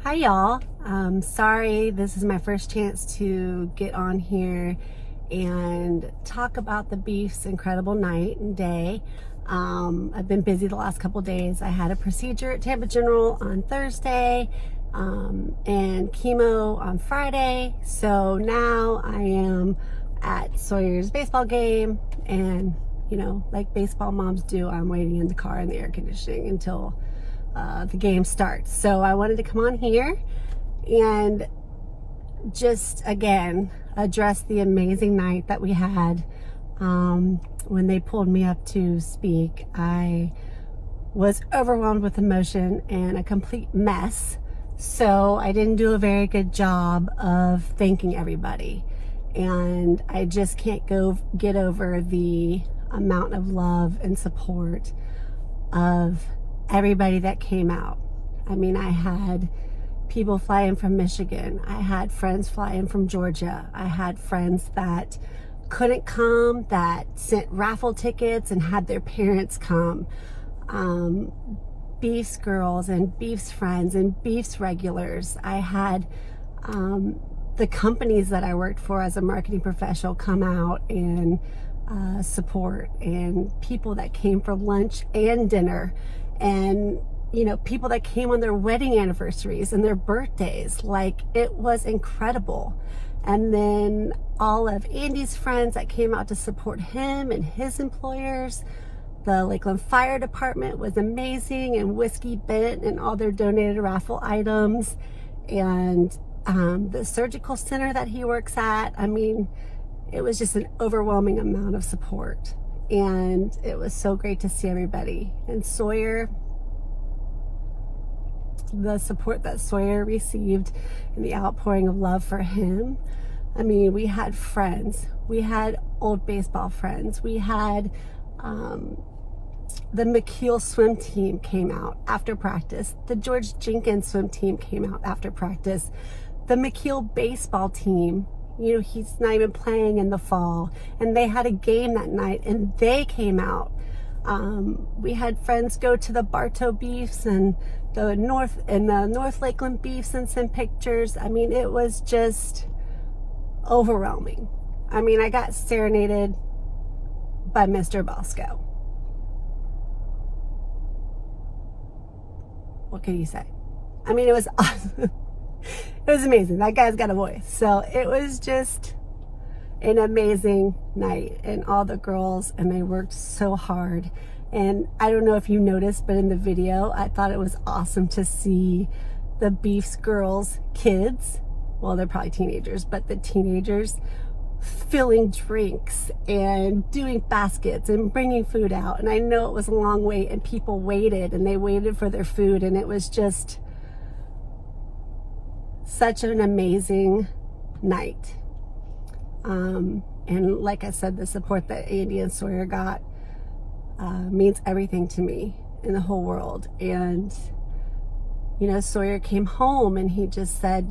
Hi y'all. Sorry, this is my first chance to get on here and talk about the Beef's incredible night and day. I've been busy the last couple days. I had a procedure at Tampa General on Thursday and chemo on Friday. So now I am at Sawyer's baseball game, and like baseball moms do, I'm waiting in the car in the air conditioning until the game starts. So I wanted to come on here and just again address the amazing night that we had. When they pulled me up to speak, I was overwhelmed with emotion and a complete mess. So I didn't do a very good job of thanking everybody. And I just can't get over the amount of love and support of everybody that came out. I mean, I had people fly in from Michigan. I had friends fly in from Georgia. I had friends that couldn't come, that sent raffle tickets and had their parents come. Beef's girls and Beef's friends and Beef's regulars. I had the companies that I worked for as a marketing professional come out and support, and people that came for lunch and dinner, and people that came on their wedding anniversaries and their birthdays. Like, it was incredible. And then all of Andy's friends that came out to support him and his employers. The Lakeland Fire Department was amazing, and Whiskey Bent and all their donated raffle items, and the surgical center that he works at. I mean, it was just an overwhelming amount of support, and it was so great to see everybody. And Sawyer, the support that Sawyer received and the outpouring of love for him. I mean, we had friends, we had old baseball friends, we had the McKeel swim team came out after practice, the George Jenkins swim team came out after practice, the McKeel baseball team, he's not even playing in the fall, and they had a game that night and they came out. We had friends go to the Bartow Beefs and the North Lakeland Beefs and send pictures. I mean, it was just overwhelming. I mean, I got serenaded by Mr. Bosco. What can you say? I mean, it was awesome. It was amazing. That guy's got a voice. So it was just an amazing night, and all the girls, and they worked so hard. And I don't know if you noticed, but in the video, I thought it was awesome to see the Beef's girls' kids. Well, they're probably teenagers, but the teenagers filling drinks and doing baskets and bringing food out. And I know it was a long wait, and people waited, and they waited for their food, and it was just such an amazing night. And like I said, the support that Andy and Sawyer got means everything to me in the whole world. And Sawyer came home and he just said,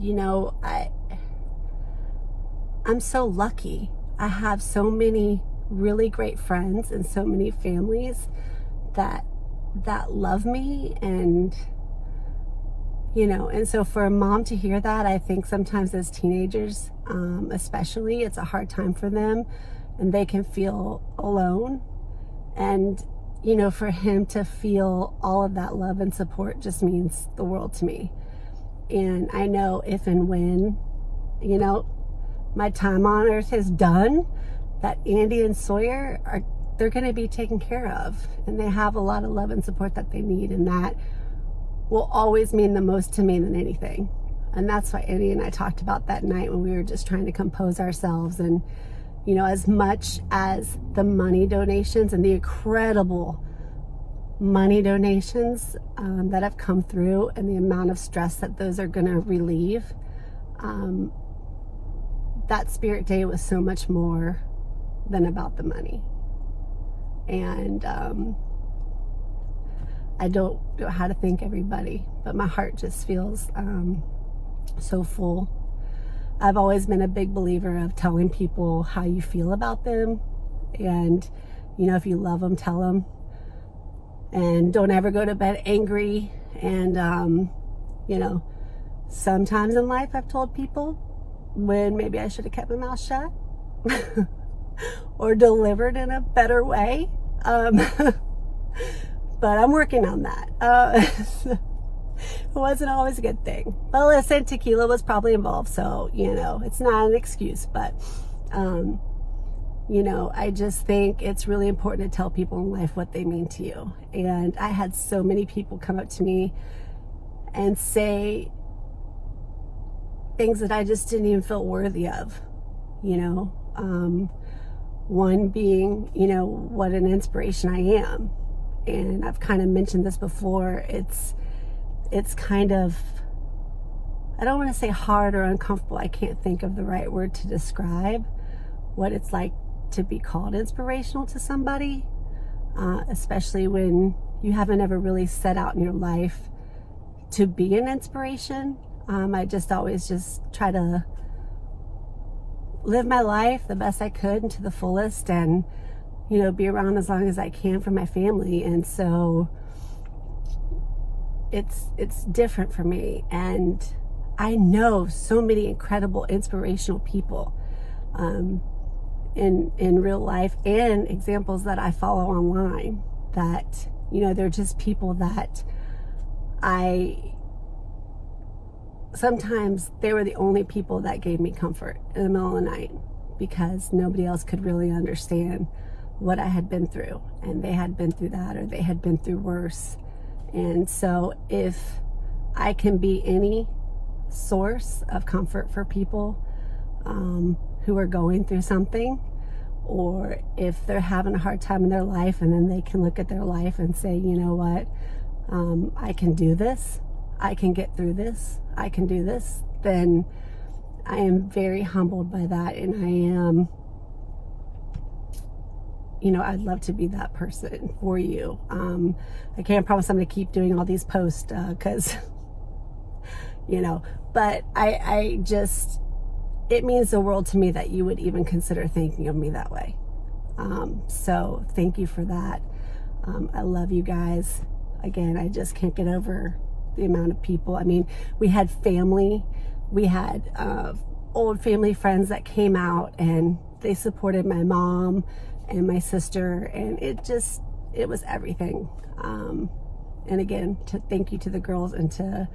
I'm so lucky. I have so many really great friends and so many families that love me, and and so for a mom to hear that, I think sometimes as teenagers, especially, it's a hard time for them, and they can feel alone. And, for him to feel all of that love and support just means the world to me. And I know if and when, my time on earth is done, that Andy and Sawyer they're going to be taken care of, and they have a lot of love and support that they need, and that will always mean the most to me than anything. And that's why Andy and I talked about that night when we were just trying to compose ourselves. And as much as the money donations and the incredible money donations that have come through, and the amount of stress that those are going to relieve, that Spirit Day was so much more than about the money. And I don't know how to thank everybody, but my heart just feels so full. I've always been a big believer of telling people how you feel about them, and if you love them, tell them, and don't ever go to bed angry. And Sometimes in life I've told people when maybe I should have kept my mouth shut or delivered in a better way. But I'm working on that. It wasn't always a good thing. Well, listen, tequila was probably involved, so, you know, it's not an excuse, but, you know, I just think it's really important to tell people in life what they mean to you. And I had so many people come up to me and say things that I just didn't even feel worthy of, you know. One being, you know, what an inspiration I am. And I've kind of mentioned this before. It's kind of, I don't want to say hard or uncomfortable. I can't think of the right word to describe what it's like to be called inspirational to somebody, especially when you haven't ever really set out in your life to be an inspiration. I just always just try to live my life the best I could and to the fullest, and, you know, be around as long as I can for my family. And so it's different for me. And I know so many incredible inspirational people in real life, and examples that I follow online, that, you know, they're just people that sometimes they were the only people that gave me comfort in the middle of the night, because nobody else could really understand what I had been through, and they had been through that, or they had been through worse. And so if I can be any source of comfort for people who are going through something, or if they're having a hard time in their life, and then they can look at their life and say, you know what, I can do this, I can get through this, I can do this, then I am very humbled by that. And I am, you know, I'd love to be that person for you. I can't promise I'm going to keep doing all these posts because, you know, but I just, it means the world to me that you would even consider thinking of me that way. So thank you for that. I love you guys. Again, I just can't get over the amount of people. I mean, we had family, we had old family friends that came out, and they supported my mom and my sister, and it was everything. And again, to thank you to the girls and to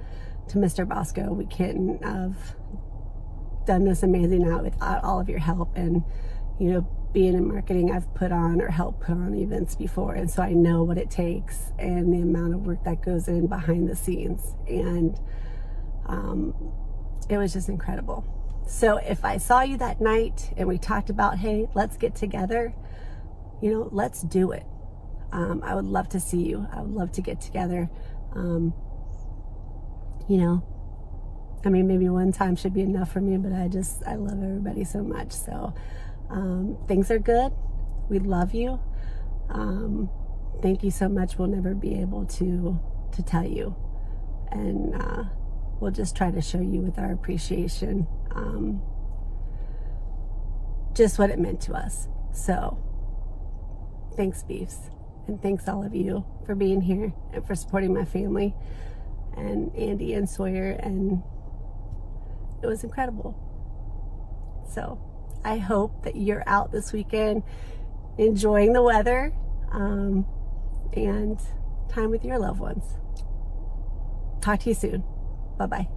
Mr. Bosco. We couldn't have done this amazing night without all of your help. And, you know, being in marketing, I've put on or helped put on events before, and so I know what it takes and the amount of work that goes in behind the scenes. And it was just incredible. So if I saw you that night and we talked about, hey, let's get together, you know, let's do it. I would love to see you. I would love to get together. You know, I mean, maybe one time should be enough for me, but I love everybody so much. So things are good. We love you. Thank you so much. We'll never be able to tell you. And we'll just try to show you with our appreciation just what it meant to us. So thanks, Beefs. And thanks all of you for being here and for supporting my family and Andy and Sawyer. And it was incredible. So I hope that you're out this weekend enjoying the weather and time with your loved ones. Talk to you soon. Bye-bye.